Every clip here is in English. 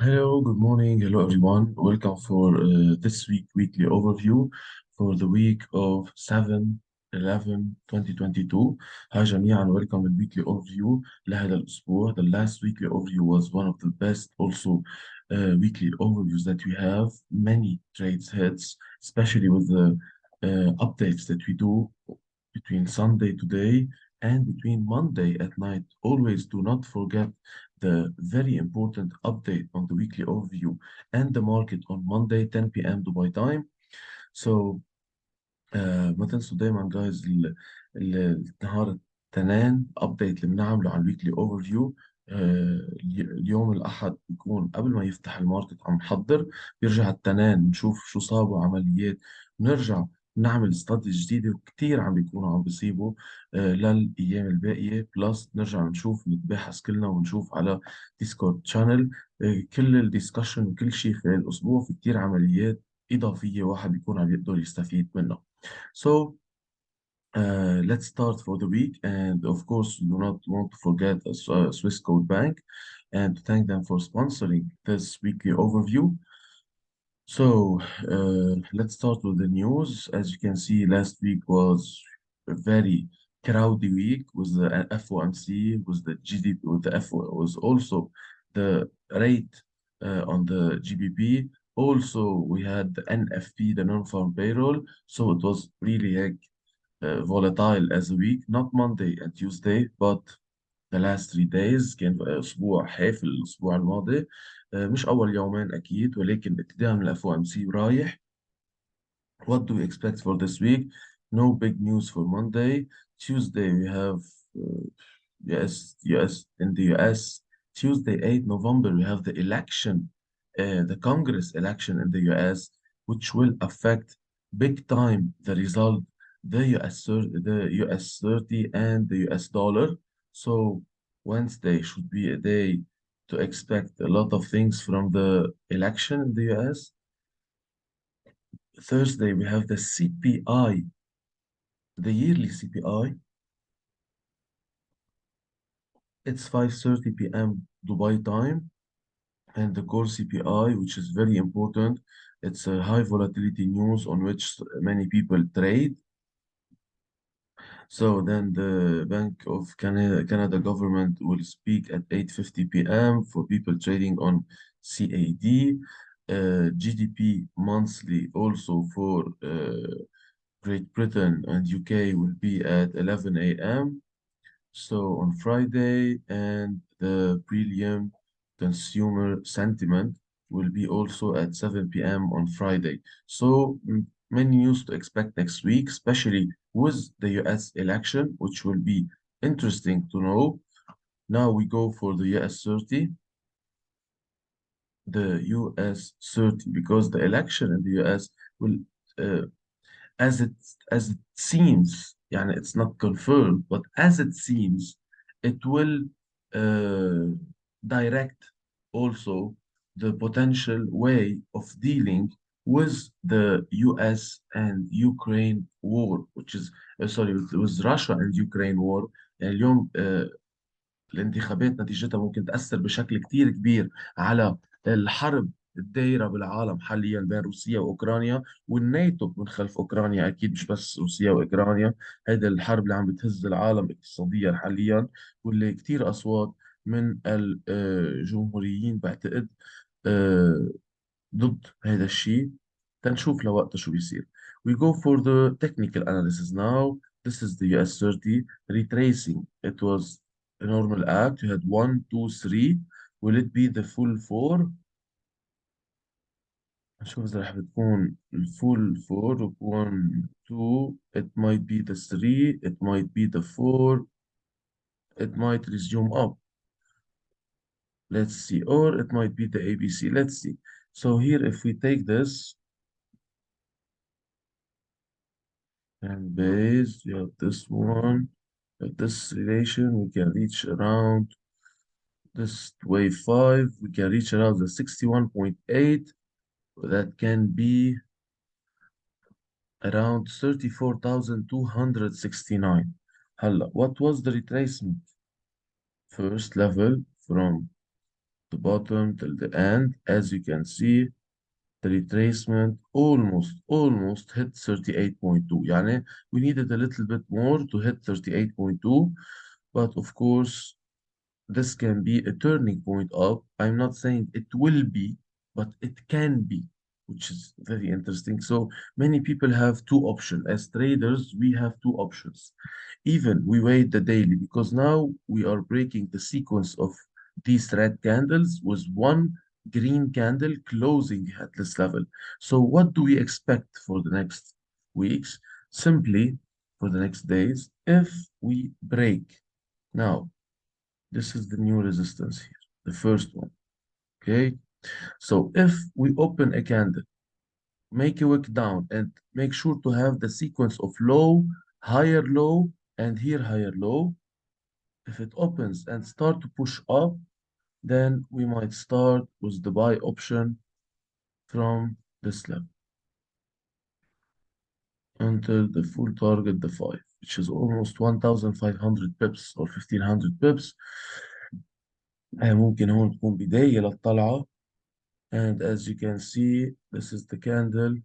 Hello, good morning. Hello, everyone. Welcome for this week weekly overview for the week of 7/11/2022. Hi جميعا, welcome للweekly overview لهذا الأسبوع. The last weekly overview was one of the best also weekly overviews that we have. Many trades hits, especially with the updates that we do between Sunday today and between Monday at night. Always do not forget the very important update on the weekly overview and the market on Monday 10 p.m. Dubai time. So ما تنسوا دايما جايز النهار التنين ابديت اللي بنعمله على الويكلي اوفر فيو. اليوم الاحد بيكون قبل ما يفتح الماركت عم نحضر، بيرجع التنين نشوف شو صابوا عمليات، بنرجع نعمل استادي جديدة وكتير عم بيكونوا عم بيصيبوا للأيام الباقية. بلس نرجع نشوف نتباحث كلنا ونشوف على ديسكورد شانل كل الديسكشن وكل شيء خلال الأسبوع. في كتير عمليات إضافية واحد بيكون عم يقدر يستفيد منها. So let's start for the week. And of course, we do not want to forget Swiss Code Bank and to thank them for sponsoring this weekly overview. So let's start with the news. As you can see, last week was a very crowdy week with the FOMC, with the GDP, with the FO, was also the rate on the GBP. Also, we had the NFP, the non-farm payroll. So it was really volatile as a week, not Monday and Tuesday, but the last 3 days. كان أسبوع حافل الأسبوع الماضي. مش أول يومين أكيد، ولكن ابتداء من الأف او ام سي ورايح. What do we expect for this week? No big news for Monday. Tuesday we have US in the US. Tuesday 8 November we have the election, the Congress election in the US, which will affect big time the result, the US 30 and the US dollar. So Wednesday should be a day to expect a lot of things from the election in the US. Thursday, we have the CPI, the yearly CPI. It's 5:30 p.m. Dubai time. And the core CPI, which is very important. It's a high volatility news on which many people trade. So then the Bank of Canada government will speak at 8:50 p.m. for people trading on CAD. GDP monthly also for Great Britain and UK will be at 11 a.m. So on Friday, and the prelim consumer sentiment will be also at 7 p.m. on Friday. So many news to expect next week, especially with the US election, which will be interesting to know. Now we go for the US 30, because the election in the US will uh, as it seems, يعني it's not confirmed, but as it seems, it will uh, direct also the potential way of dealing with the US and Ukraine war, which is sorry, with Russia and Ukraine war. يعني اليوم الانتخابات نتيجتها ممكن تأثر بشكل كتير كبير على الحرب الدايرة بالعالم حاليا بين روسيا وأوكرانيا والناتو من خلف أوكرانيا. أكيد مش بس روسيا وأوكرانيا، هذا الحرب اللي عم بتهز العالم اقتصاديا حاليا، واللي كتير أصوات من الجمهوريين بعتقد آه، ضد هذا الشيء. تنشوف لوقتها شو بيصير. We go for the technical analysis now. This is the US 30 retracing. It was a normal act. You had one, two, three. Will it be the full four? نشوف إذا رح بتكون الفول four. One, two. It might be the three. It might be the four. It might resume up. Let's see. Or it might be the ABC. Let's see. So here, if we take this, and base, you have this one. At this relation, we can reach around this wave 5. We can reach around the 61.8. That can be around 34,269. هلا, what was the retracement? First level from the bottom till the end. As you can see, the retracement almost hit 38.2. يعني we needed a little bit more to hit 38.2, but of course this can be a turning point up. I'm not saying it will be, but it can be, which is very interesting. So many people have two options. As traders, we have two options. Even we wait the daily because now we are breaking the sequence of these red candles with one green candle closing at this level. So what do we expect for the next weeks? Simply for the next days, if we break. Now, this is the new resistance here, the first one. Okay. So if we open a candle, make a wick down and make sure to have the sequence of low, higher low, and here higher low. If it opens and start to push up, then we might start with the buy option from this level until the full target, the 5, which is almost 1500 pips or 1500 pips. ممكن هون تكون بداية للطلعة. And as you can see, this is the candle.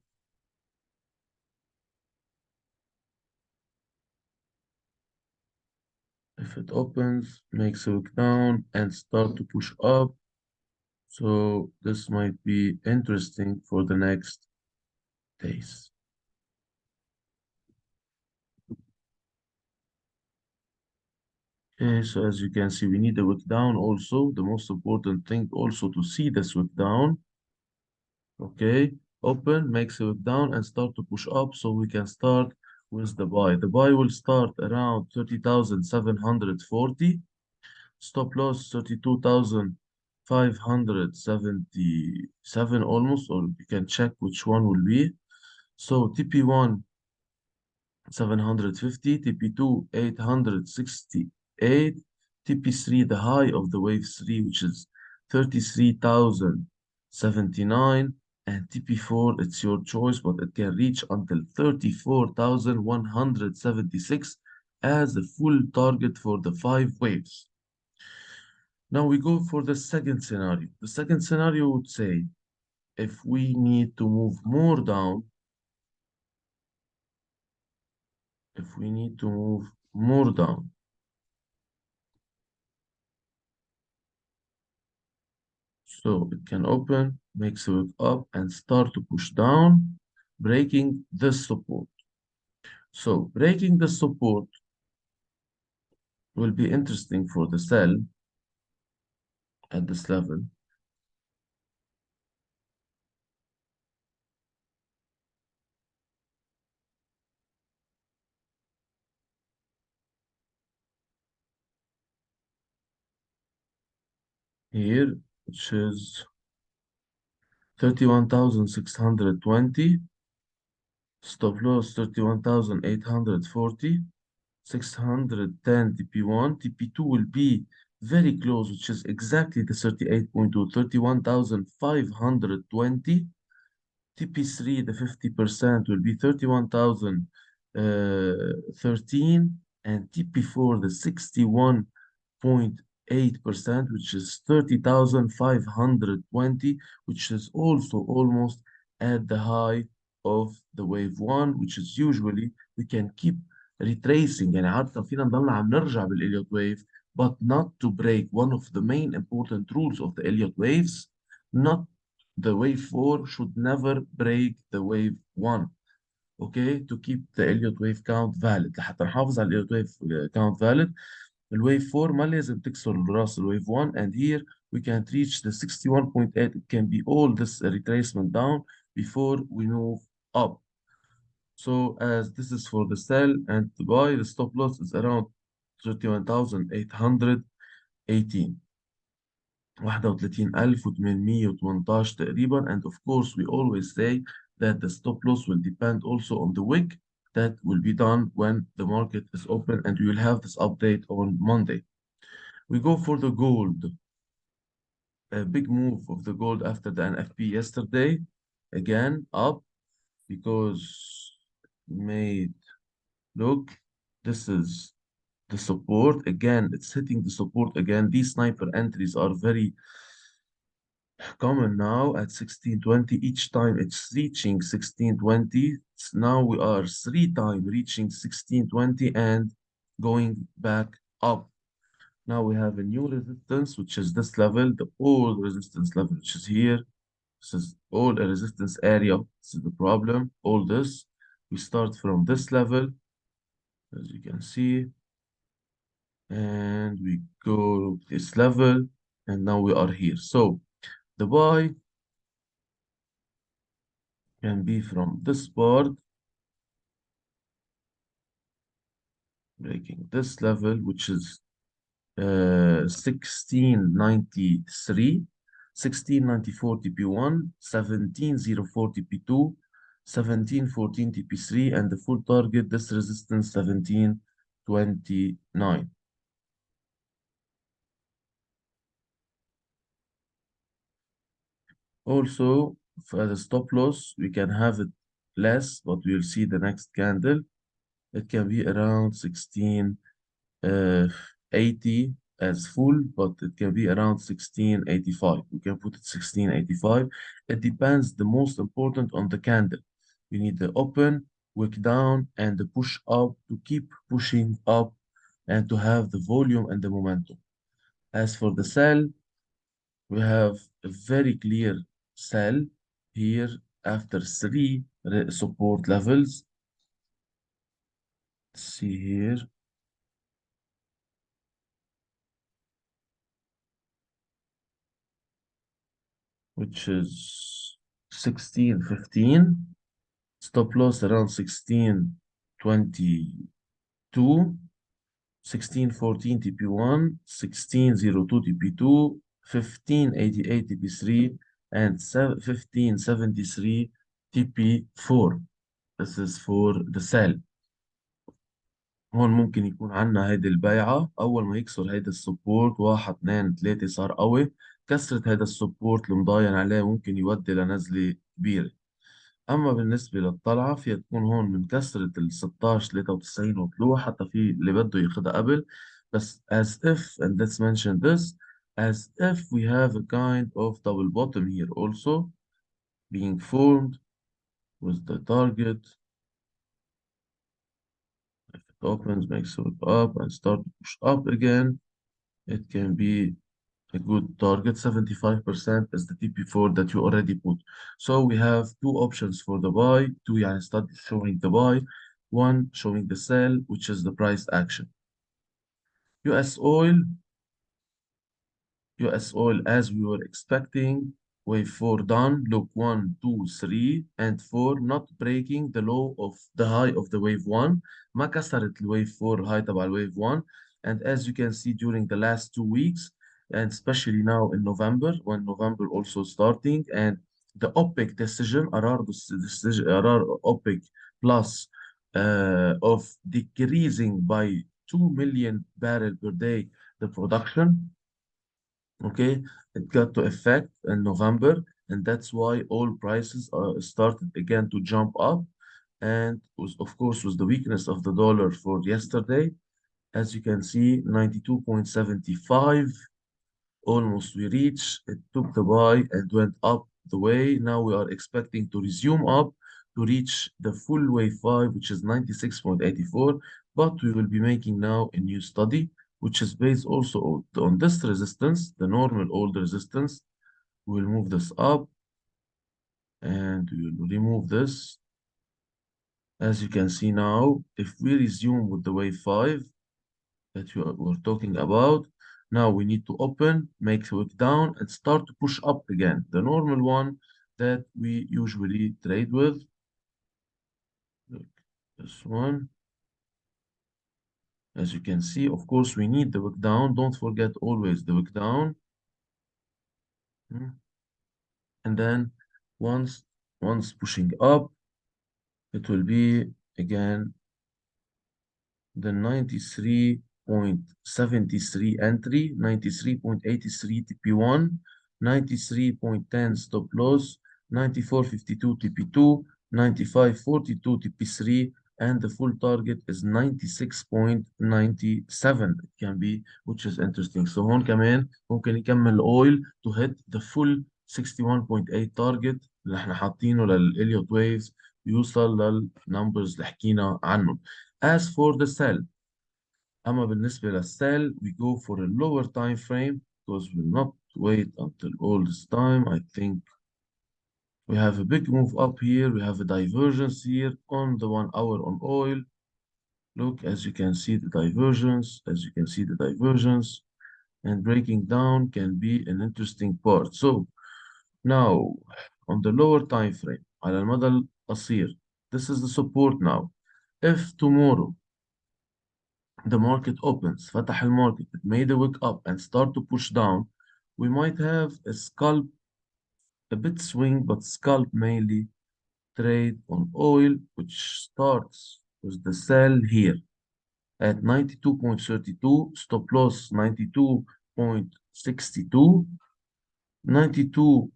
If it opens, makes a look down and start to push up. So this might be interesting for the next days. Okay, so as you can see, we need a wick down also. The most important thing also to see this wick down. Okay, open, makes a wick down and start to push up so we can start with the buy. The buy will start around 30,740. Stop loss 32,577 almost, or you can check which one will be. So TP1 750, TP2 868, TP3 the high of the wave 3 which is 33,079, and TP4 it's your choice but it can reach until 34,176 as a full target for the 5 waves. Now we go for the second scenario. The second scenario would say if we need to move more down, if we need to move more down, so it can open, makes it up, and start to push down, breaking this support. So breaking the support will be interesting for the sell at this level. Here, which is 31,620, stop loss 31,840. 610 TP1, TP2 will be very close, which is exactly the 38.2, 31,520. TP3, the 50% will be 31,013, and TP4, the 61.8%, which is 30,520, which is also almost at the high of the wave 1, which is usually we can keep retracing. يعني عادة فينا نضلنا عم نرجع بالإليوت wave, but not to break one of the main important rules of the Elliott waves. Not the wave 4 should never break the wave 1. Okay, to keep the Elliott wave count valid. لحتى نحافظ على Elliott wave count valid, الويف 4 ما لازم تكسر راس الويف 1, and here we can't reach the 61.8. It can be all this retracement down before we move up. So as this is for the sell and the buy, the stop loss is around 31,818. 31,818 تقريبا. And of course we always say that the stop loss will depend also on the wick that will be done when the market is open, and we will have this update on Monday. We go for the gold. A big move of the gold after the NFP yesterday. Again up because made, look, this is the support. Again, it's hitting the support again. These sniper entries are very common now at 1620. Each time it's reaching 1620. Now we are three times reaching 1620 and going back up. Now we have a new resistance, which is this level, the old resistance level, which is here. This is all a resistance area. This is the problem. All this, we start from this level, as you can see, and we go to this level, and now we are here. So the buy can be from this part, breaking this level, which is 1693, 1694 TP1, 17040 TP2, 1714 TP3, and the full target, this resistance 1729. Also, for the stop loss, we can have it less, but we'll see the next candle. It can be around 1680 as full, but it can be around 1685. We can put it 1685. It depends, the most important on the candle. We need the open, wick down, and the push up to keep pushing up and to have the volume and the momentum. As for the sell, we have a very clear sell here after three support levels. See here, which is 1615. Stop loss around 1622, 1614 TP1, 1602 TP2, 1588 TP3, and 1573 TP4. This is for the sell. هون ممكن يكون عندنا هيدي البيعة أول ما يكسر هيدا السبورت 1 2 3 صار قوي. كسرة هيدا السبورت المضاين عليه ممكن يودي لنزلة كبيرة. أما بالنسبة للطلعة فيها تكون هون من كسرة ال 16 93 وطلوع، حتى في اللي بده ياخدها قبل. بس as if, and let's mention this, as if we have a kind of double bottom here also being formed with the target. If it opens, makes it up and start to push up again, it can be a good target. 75% is the TP4 that you already put. So we have two options for the buy, two يعني studies showing the buy, one showing the sell, which is the price action. US oil, US oil as we were expecting, wave 4 done, look 1, 2, 3, and 4 not breaking the low of the high of the wave 1. ما كسرت الويف 4 high تبع الويف 1. And as you can see during the last 2 weeks, and especially now in November, when November also starting, and the OPEC decision, قرار decision, قرار OPEC plus of decreasing by 2 million barrel per day the production. Okay, it got to effect in November, and that's why oil prices started again to jump up. And was, of course, was the weakness of the dollar for yesterday. As you can see, 92.75, almost we reached. It took the buy and went up the way. Now we are expecting to resume up to reach the full wave 5, which is 96.84. But we will be making now a new study, which is based also on this resistance, the normal old resistance. We will move this up and we will remove this. As you can see now, if we resume with the wave 5 that we're talking about, now we need to open, make a wick down, and start to push up again. The normal one that we usually trade with. Look, this one. As you can see, of course, we need the wick down. Don't forget always the wick down. And then once pushing up, it will be again the 93.73 entry, 93.83 TP1, 93.10 stop loss, 94.52 TP2, 95.42 TP3, and the full target is 96.97. It can be, which is interesting. So هون كمان ممكن يكمل oil to hit the full 61.8 تارجت اللي احنا حاطينه للإليوت ويفز يوصل للنمبرز اللي حكينا عنهم. As for the sell، أما بالنسبة للسell we go for a lower time frame because we'll not wait until all this time. I think we have a big move up here. We have a divergence here on the 1 hour on oil. Look, as you can see the divergence, as you can see the divergence, and breaking down can be an interesting part. So now on the lower time frame على المدى القصير, this is the support now. If tomorrow the market opens, فتح المارket, it made a wick up and start to push down, we might have a scalp, a bit swing, but scalp mainly trade on oil, which starts with the sell here at 92.32, stop loss 92.62, 92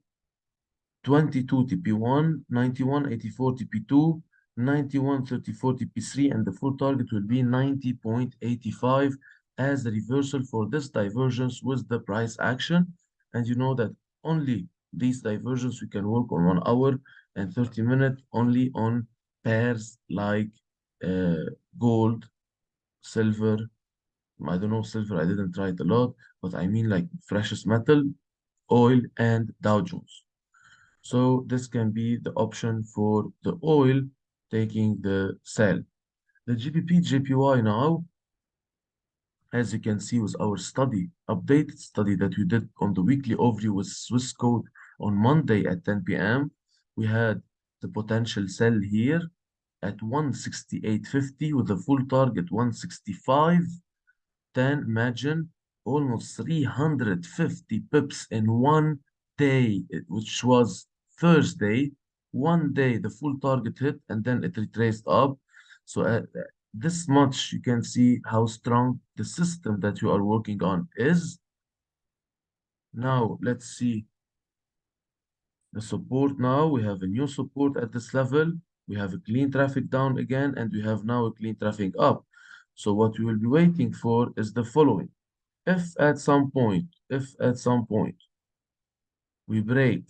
22 TP1, 91.84 TP2, 91.34 TP3, and the full target will be 90.85 as a reversal for this divergence with the price action. And you know that only these diversions we can work on 1 hour and 30 minutes only on pairs like gold, silver. I don't know silver, I didn't try it a lot, but I mean like precious metal, oil, and Dow Jones. So this can be the option for the oil taking the sell. The GBP JPY now, as you can see with our study, updated study that we did on the weekly overview with Swiss Code on Monday at 10 p.m., we had the potential sell here at 168.50 with the full target 165. Then imagine almost 350 pips in 1 day, which was Thursday. 1 day, the full target hit, and then it retraced up. So this much, you can see how strong the system that you are working on is. Now, let's see the support now. We have a new support at this level. We have a clean traffic down again, and we have now a clean traffic up. So what we will be waiting for is the following. If at some point we break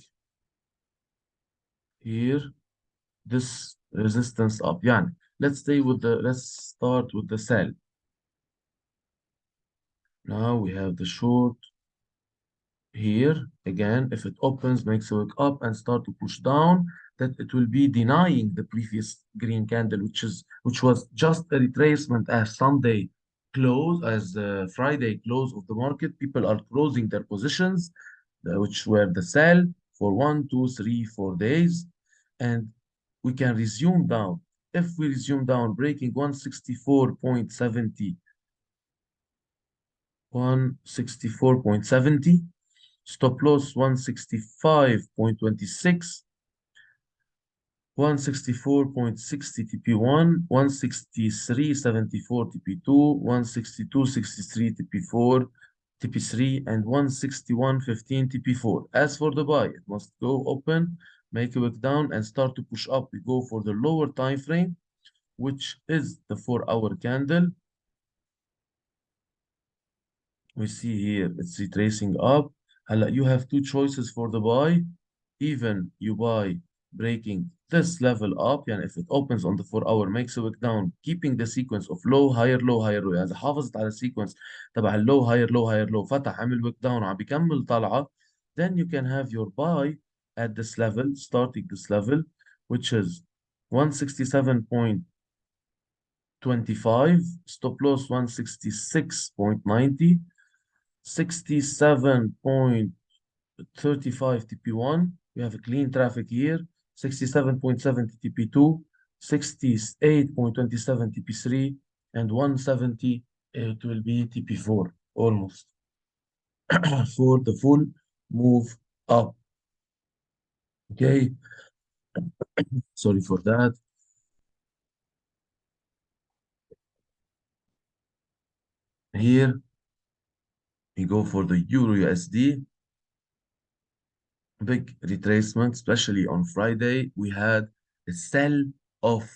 here this resistance up, يعني let's start with the sell. Now we have the short here again. If it opens, makes a wick up and start to push down, that it will be denying the previous green candle, which was just a retracement as Sunday close, as Friday close of the market. People are closing their positions, which were the sell for 1, 2, 3, 4 days, and we can resume down. If we resume down, breaking 164.70, 164.70. Stop loss 165.26, 164.60 TP1, 163.74 TP2, 162.63 TP4, TP3, and 161.15 TP4. As for the buy, it must go open, make a wick down, and start to push up. We go for the lower time frame, which is the 4-hour candle. We see here it's retracing up. You have two choices for the buy. Even you buy breaking this level up, يعني if it opens on the 4 hour makes a wick down, keeping the sequence of low higher low higher low، يعني إذا حافظت على السيكونس تبع اللو هاير لو هاير لو، فتح عمل wick down وعم بيكمل طلعه، then you can have your buy at this level, starting this level, which is 167.25, stop loss 166.90, 67.35 TP1. We have a clean traffic here. 67.70 TP2, 68.27 TP3, and 170, it will be TP4 almost for the full move up. Okay, sorry for that. Here we go for the Euro USD. Big retracement, especially on Friday. We had a sell off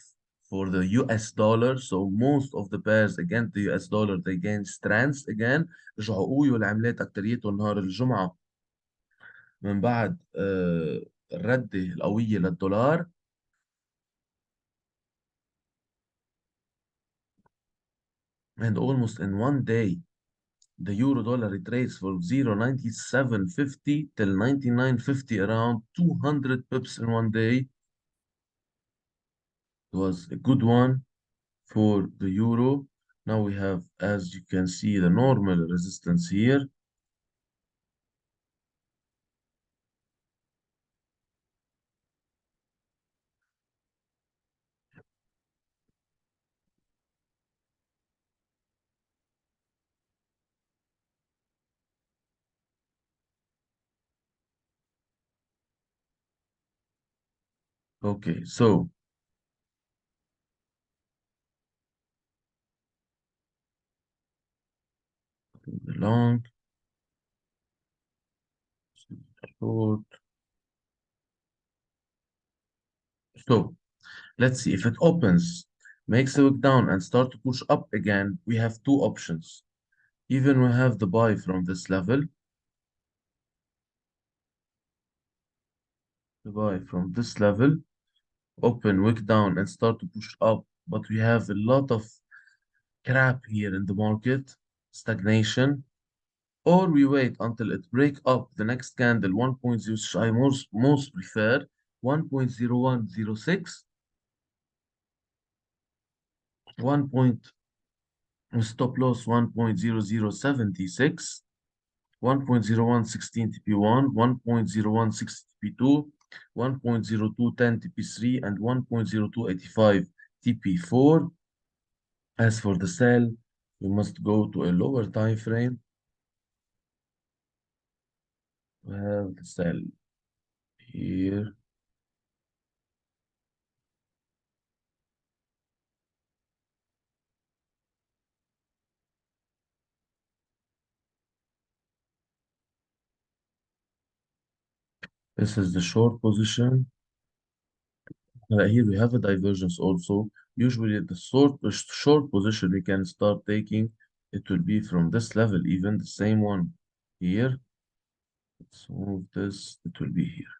for the US dollar. So most of the pairs against the US dollar they gained strength again. رجعوا قويوا العملات أكتريتهم نهار الجمعة من بعد الردة القوية للدولار. And almost in one day the euro dollar retraced from 0.9750 till 99.50, around 200 pips in one day. It was a good one for the euro. Now we have, as you can see, the normal resistance here. Okay, so the long, short. So let's see if it opens, makes a wick down and start to push up again. We have two options. Even we have the buy from this level, the buy from this level, open, wick down and start to push up. But we have a lot of crap here in the market, stagnation, or we wait until it break up the next candle 1.0, which I most prefer, 1.0106, 1 point stop loss 1.0076, 1.0116 TP1, 1.0160 TP2, 1.0210 TP3, and 1.0285 TP4. As for the sell, we must go to a lower time frame. We have the sell here. This is the short position. Here we have a divergence also. Usually the short position we can start taking, it will be from this level, even the same one here. Let's move this, it will be here.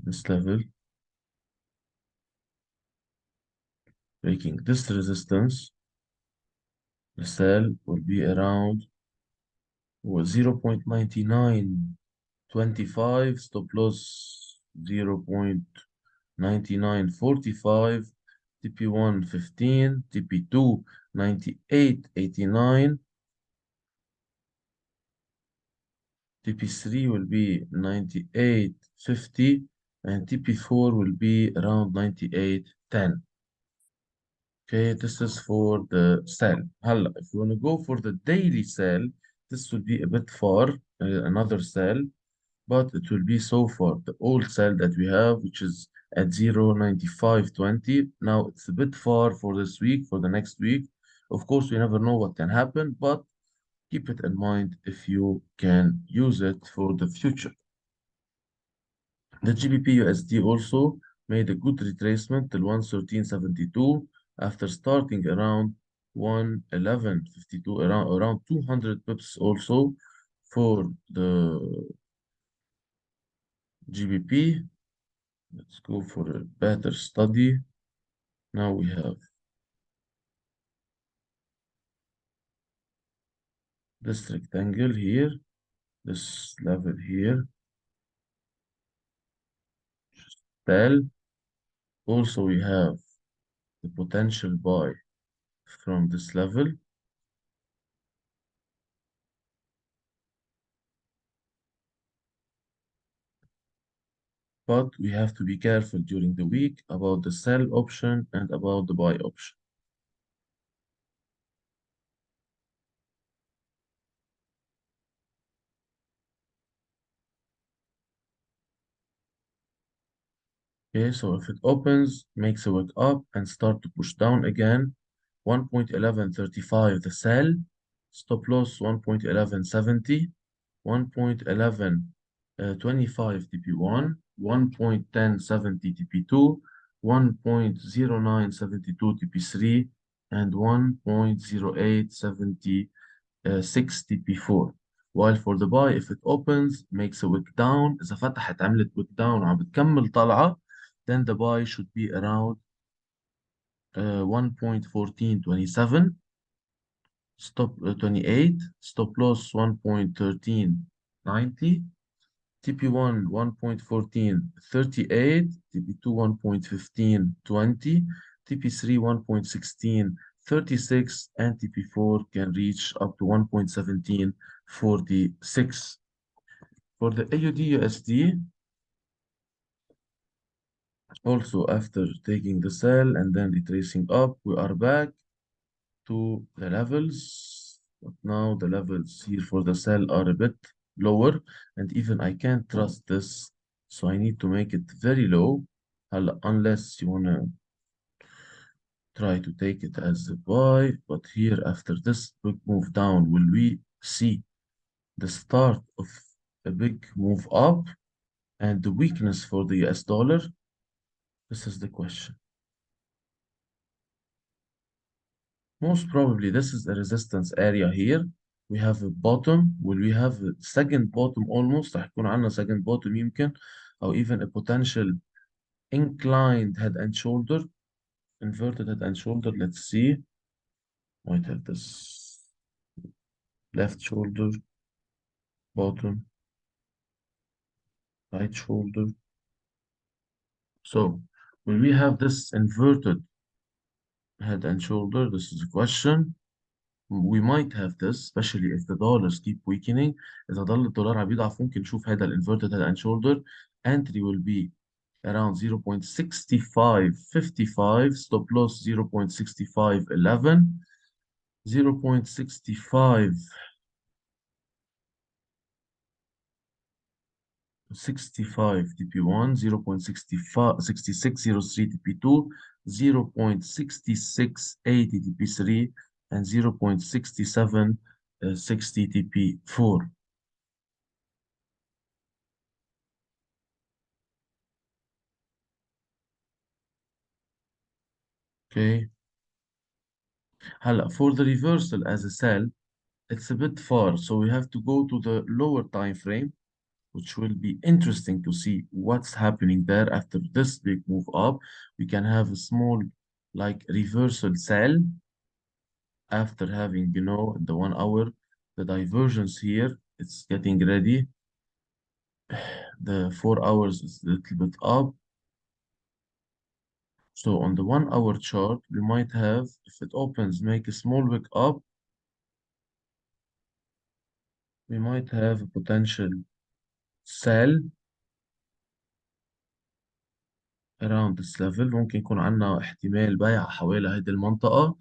This level, breaking this resistance, the sell will be around 0.9925, stop loss 0.9945, TP1 15, TP2 98.89, TP3 will be 98.50, and TP4 will be around 98.10. Okay, this is for the sell. هلا, if you want to go for the daily sell, this will be a bit far, another sell, but it will be so far the old sell that we have, which is at 0.9520. Now it's a bit far for this week, for the next week. Of course, we never know what can happen, but keep it in mind if you can use it for the future. The GBP USD also made a good retracement till 113.72 after starting around 111.52, around 200 pips also for the GBP. Let's go for a better study. Now we have this rectangle here, this level here, sell. Also, we have the potential buy from this level. But we have to be careful during the week about the sell option and about the buy option. Okay, so if it opens, makes a wick up and start to push down again, 1.1135 the sell, stop loss 1.1170, 1.1125 TP1, 1.1070 TP2, 1.0972 TP3, and 1.0870 6 TP4. while for the buy if it opens makes a wick down. إذا فتحت عملت wick down وعم بتكمل طلعة, then the buy should be around 1.1427, stop 28, stop loss 1.1390, TP1 1.1438, TP2 1.1520, TP3 1.1636, and TP4 can reach up to 1.1746. For the AUD USD, also after taking the sell and then retracing up, we are back to the levels. But now the levels here for the sell are a bit lower, and even I can't trust this, so I need to make it very low. Unless you wanna try to take it as a buy, but here after this big move down, will we see the start of a big move up and the weakness for the US dollar? This is the question. Most probably this is a resistance area here. We have a bottom. Will we have a second bottom almost? رح يكون عندنا second bottom يمكن, or even a potential inclined head and shoulder, inverted head and shoulder. Let's see. Might have this left shoulder, bottom, right shoulder. So will we have this inverted head and shoulder? This is a question. We might have this, especially if the dollars keep weakening. إذا ضل الدولار عم يضعف ممكن نشوف هذا الانفيرتد head and shoulder. Entry will be around 0.6555, stop loss 0.6511, 0.65 65 TP1, 0.6603 TP2, 0.6680 TP3, and 0.6760 TP4. Okay. For the reversal as a sell, it's a bit far, so we have to go to the lower time frame, which will be interesting to see what's happening there after this big move up. We can have a small like reversal sell after having, the 1 hour, the divergence here, it's getting ready. The 4 hours is a little bit up. So on the 1 hour chart, we might have, if it opens, make a small wick up, we might have a potential sell around this level. ممكن يكون عندنا احتمال بيع حوالي هذه المنطقة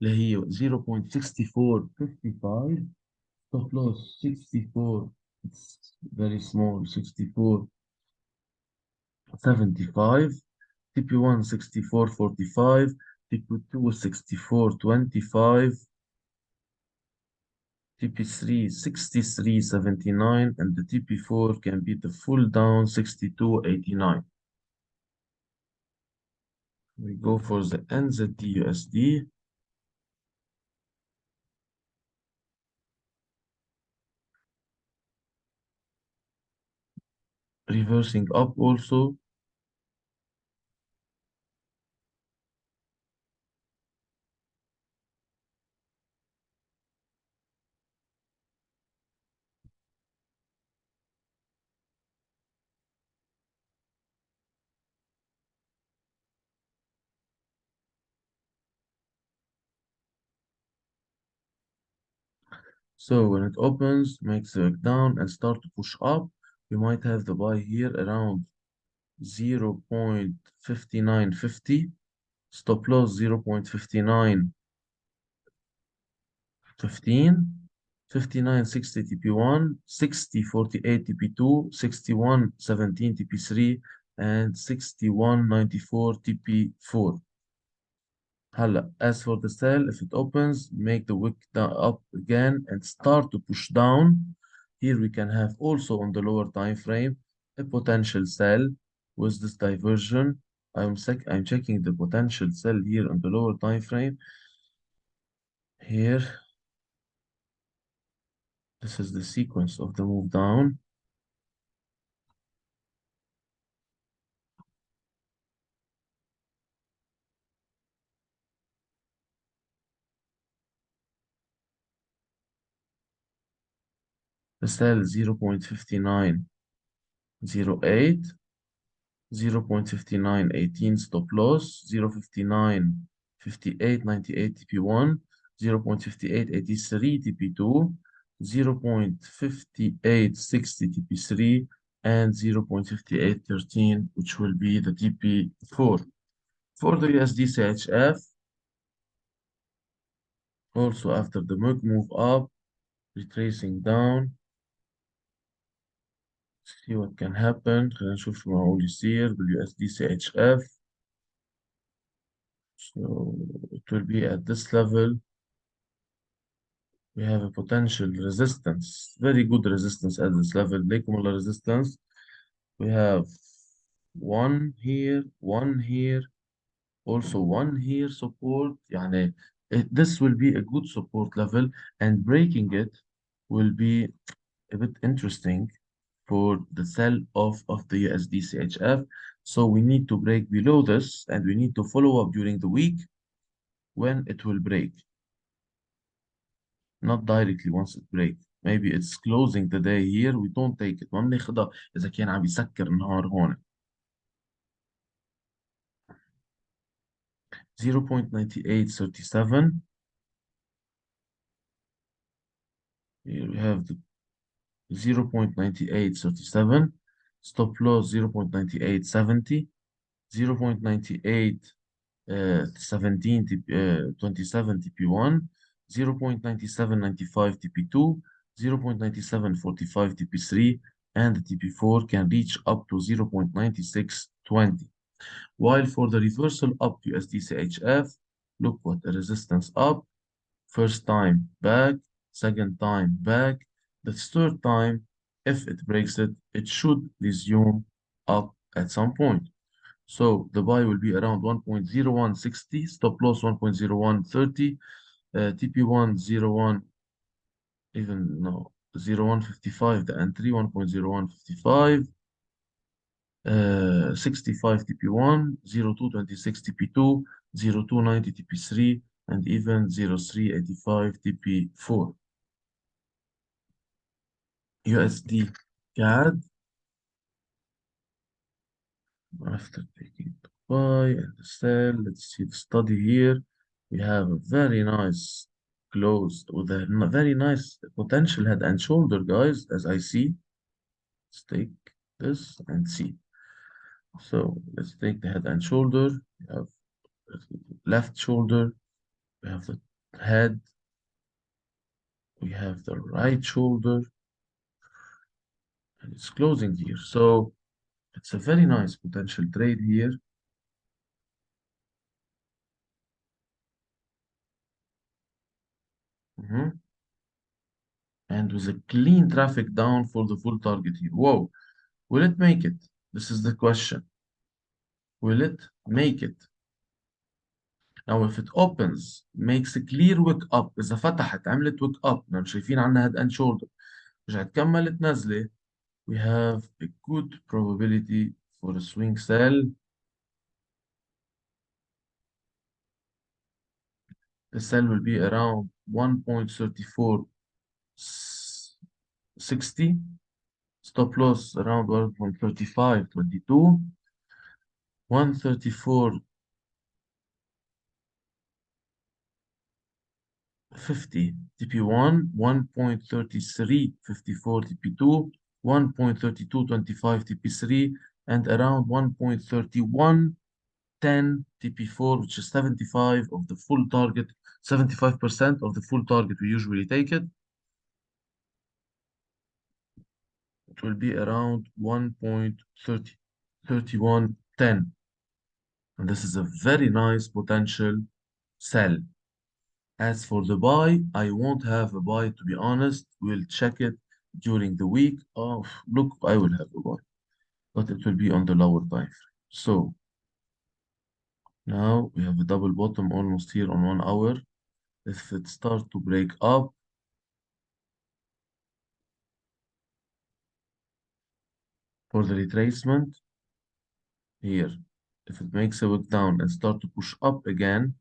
اللي هي 0.6455. stop loss 64, it's very small, 64.75, TP1 64.45, TP2 64.25, TP3 63.79, and the TP4 can be the full down 62.89. We go for the NZD USD. Reversing up also. So when it opens, makes a down and start to push up, we might have the buy here around 0.5950, stop loss 0.5915, 59.60 TP1, 60.48 TP2, 61.17 TP3, and 61.94 TP4. As for the sell, if it opens, make the wick up again and start to push down. Here we can have also on the lower time frame a potential sell with this diversion. I'm checking the potential sell here on the lower time frame. Here This is the sequence of the move down. The cell 0.5908, 0.5918 stop loss, 0.595898 TP1, 0.5883 TP2, 0.5860 TP3, and 0.5813, which will be the TP4. For the USD CHF, also after the move up, retracing down, see what can happen. خلينا نشوف شو معقول يصير بال USD CHF. So it will be at this level. We have a potential resistance, very good resistance at this level. ليكم الله resistance. We have one here, also one here support. يعني this will be a good support level, and breaking it will be a bit interesting for the sell off of the USD CHF. So we need to break below this, and we need to follow up during the week when it will break. Not directly once it break. Maybe it's closing the day here. We don't take it. ما بناخدها إذا كان عم يسكر النهار هون. 0.9837. Here we have the 0.9837. Stop loss 0.9870. 0.98 17 27 TP1, 0.9795 TP2, 0.9745 TP3, and the TP4 can reach up to 0.9620. While for the reversal up to USD/CHF, look what a resistance up, first time back, second time back, the third time, if it breaks it, it should resume up at some point. So the buy will be around 1.0160, stop loss 1.0130, TP1 01, even no, 0155, the entry 1.0155, 65 TP1, 0226 TP2, 0290 TP3, and even 0385 TP4. USD CAD, after taking the buy and the sell, let's see the study here. We have a very nice closed with a very nice potential head and shoulder, guys, as I see. Let's take this and see. So let's take the head and shoulder. We have left shoulder, we have the head, we have the right shoulder, and it's closing here. So it's a very nice potential trade here. Mhm. And with a clean traffic down for the full target here. Whoa, will it make it? This is the question. Will it make it? Now if it opens, makes a clear wick up. إذا فتحت عملت wick up، نحن شايفين عنها head and shoulder، رجعت كملت نزلة، we have a good probability for a swing sell. The sell will be around 1.3460, stop loss around 1.3522, 134 50 TP1, 1.3354 TP2, 1.3225 TP3, and around 1.3110 TP4, which is 75 of the full target, 75% of the full target we usually take it. It will be around 1.3110. And this is a very nice potential sell. As for the buy, I won't have a buy, to be honest. We'll check it during the week. Oh, look, I will have a buy, but it will be on the lower time frame. So now we have a double bottom almost here on 1 hour. If it starts to break up, For the retracement, here, if it makes a wick down and start to push up again,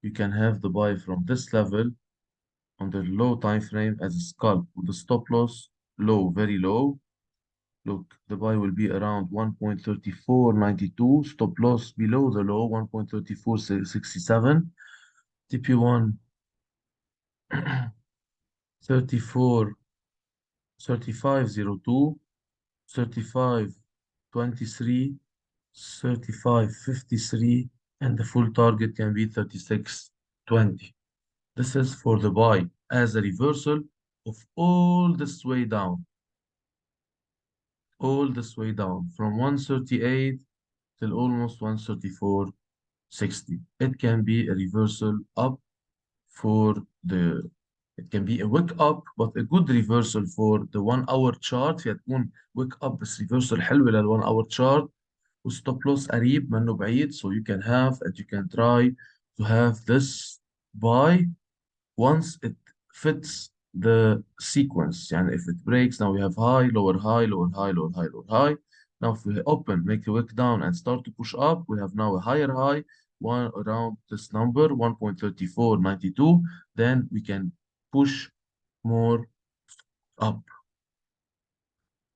you can have the buy from this level on the low time frame as a scalp with the stop loss low, very low. Look, the buy will be around 1.3492, stop loss below the low, 1.3467, TP1 34, 3502, 3523, 3553, and the full target can be 3620. This is for the buy as a reversal of all this way down from 138 till almost 134.60. It can be a reversal up for the it can be a wick up but a good reversal for the 1 hour chart. فيها تكون wick up بس reversal حلوة لل 1 hour chart وستوب لوس قريب منه بعيد, so you can have and you can try to have this buy once it fits the sequence. يعني if it breaks, now we have high, lower high, lower high, lower high, lower high. Now if we open, make a wick down and start to push up, we have now a higher high, one around this number, 1.3492. Then we can push more up.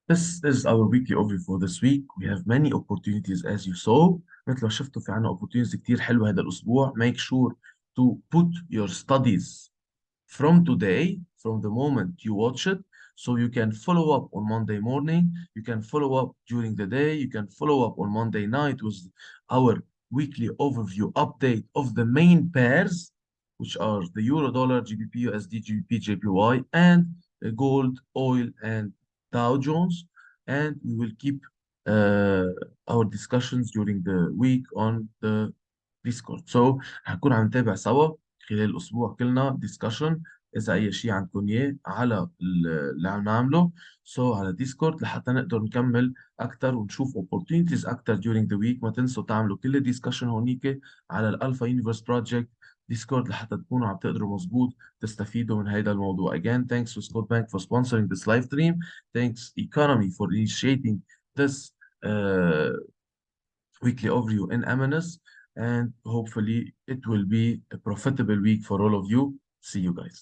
This is our weekly overview for this week. We have many opportunities as you saw. مثل ما شفتوا في عنا opportunities كتير حلوة هذا الأسبوع. Make sure to put your studies from today, from the moment you watch it, so you can follow up on Monday morning, you can follow up during the day, you can follow up on Monday night with our weekly overview update of the main pairs, which are the Euro dollar, GBP, USD, GBP, JPY, and gold, oil, and Dow Jones. And we will keep uh, our discussions during the week on the Discord. So هنكون عم نتابع سوا خلال الأسبوع كلنا discussion. إذا أي شيء عندكم إياه على اللي عم نعمله على ديسكورد لحتى نقدر نكمل أكتر ونشوف opportunities أكتر during the week. ما تنسوا تعملوا كل discussion هونيك على الألفا يونيفرس بروجكت ديسكورد لحتى تكونوا عم تقدروا مظبوط تستفيدوا من هذا الموضوع. Again, thanks to Scotiabank for sponsoring this live stream. Thanks Economy for initiating this uh, weekly overview in M&S, and hopefully it will be a profitable week for all of you. See you guys.